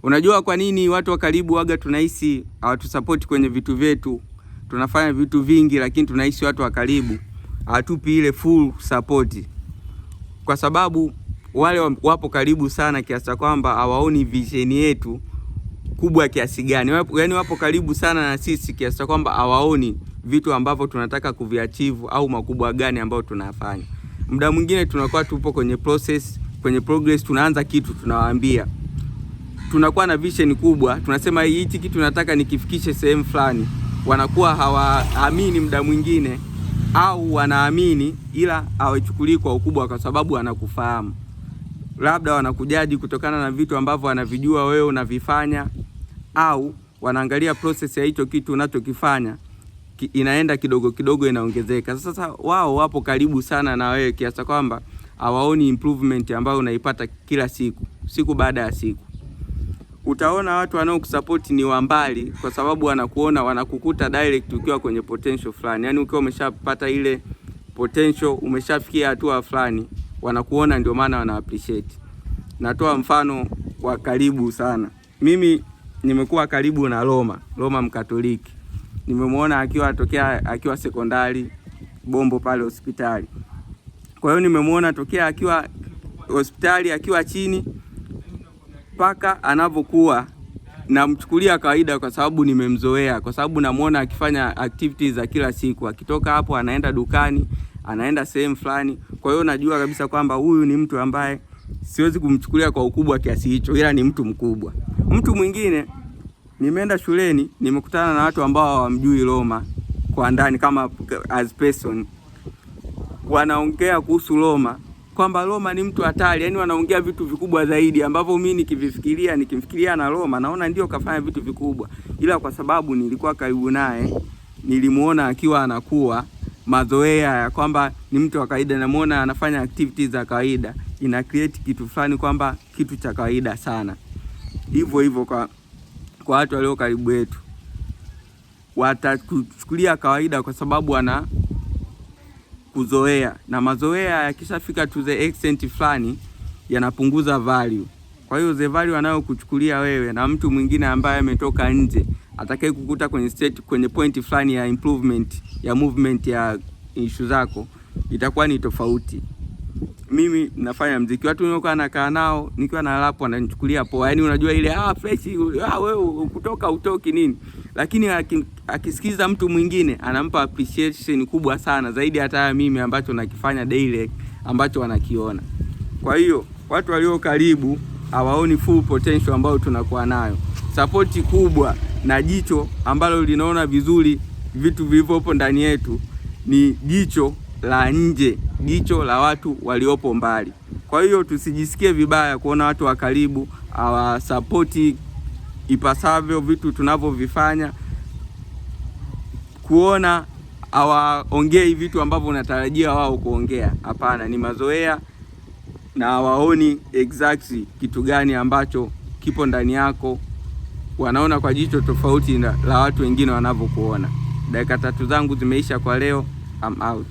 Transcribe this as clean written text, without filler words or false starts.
Unajua kwa nini watu wa karibu waga tunahisi hawatusupport kwenye vitu vyetu? Tunafanya vitu vingi lakini tunahisi watu wa karibu hawatupi ile full support. Kwa sababu wale wapo karibu sana kiasi kwamba hawaoni vision yetu kubwa kiasi gani. Yaani wapo karibu sana na sisi kiasi kwamba hawaoni vitu ambavyo tunataka kuviachieve au makubwa gani ambayo tunafanya. Muda mwingine tunakuwa tupo kwenye process, kwenye progress, tunaanza kitu tunawaambia. Tunakuwa na vision kubwa, tunasema hichi kitu nataka nikifikishe sehemu fulani. Wanakuwa hawaamini muda mwingine, au wanaamini ila hawachukulii kwa ukubwa kwa sababu wanakufahamu. Labda wanakujaji kutokana na vitu ambavyo wanavijua wewe unavifanya, au wanaangalia process ya hicho kitu unachokifanya inaenda kidogo kidogo inaongezeka. Sasa wao wapo karibu sana na wewe kiasi kwamba hawaoni improvement ambayo unaipata kila siku baada ya siku. Utaona watu wanaokusupport ni wa mbali kwa sababu wanakuona, wanakukuta direct ukiwa kwenye potential fulani. Yaani ukiwa umeshapata ile potential, umeshafikia hatua fulani, wanakuona ndio maana wana appreciate. Natoa mfano wa karibu sana. Mimi nimekuwa karibu na Roma Mkatoliki. Nimemuona akiwa sekondari Bombo pale hospitali. Kwa hiyo nimemuona tokea akiwa hospitali akiwa chini mpaka anavyokuwa, namchukulia kawaida kwa sababu nimemzoea, kwa sababu namuona akifanya activities za kila siku. Akitoka hapo anaenda dukani, anaenda sehemu fulani. Kwa hiyo najua kabisa kwamba huyu ni mtu ambaye siwezi kumchukulia kwa ukubwa kiasi hicho, ila ni mtu mkubwa. Mtu mwingine, nimeenda shuleni, nimekutana na watu ambao hawamjui Roma kwa ndani kama as person. Wanaongea kuhusu Roma kwamba Roma ni mtu hatari, yani wanaongea vitu vikubwa zaidi ambavyo mimi nikimfikiria na Roma naona ndio kafanya vitu vikubwa, ila kwa sababu nilikuwa karibu naye, nilimuona akiwa anakuwa mazoea ya kwamba ni mtu wa kawaida, namuona anafanya activities za kawaida, ina create kitu fulani kwamba kitu cha kawaida sana. Hivyo kwa watu walio karibu yetu watakuchukulia kawaida kwa sababu wana kuzoea, na mazoea yakishafika to the extent fulani yanapunguza value. Kwa hiyo the value anayokuchukulia wewe na mtu mwingine ambaye ametoka nje atakaye kukuta kwenye point fulani ya improvement ya movement ya issue zako itakuwa ni tofauti. Mimi nafanya muziki, watu nilikuwa nakaa nao nikiwa na rap wananichukulia poa, yani unajua ile fresh, wewe kutoka utoki nini, lakini akisikiza mtu mwingine anampa appreciation kubwa sana zaidi hata mimi ambacho nakifanya daily ambacho wanakiona. Kwa hiyo watu walio karibu hawaoni full potential ambayo tunakuwa nayo. Support kubwa na jicho ambalo linaona vizuri vitu vilivyopo ndani yetu ni jicho la nje, jicho la watu waliopo mbali. Kwa hiyo tusijisikie vibaya kuona watu wa karibu hawasupport ipasavyo vitu tunavyovifanya, kuona hawaongei vitu ambavyo unatarajia wao kuongea. Hapana, ni mazoea na hawaoni exactly kitu gani ambacho kipo ndani yako. Wanaona kwa jicho tofauti la watu wengine wanavyokuona. Dakika 3 zangu zimeisha kwa leo. I'm out.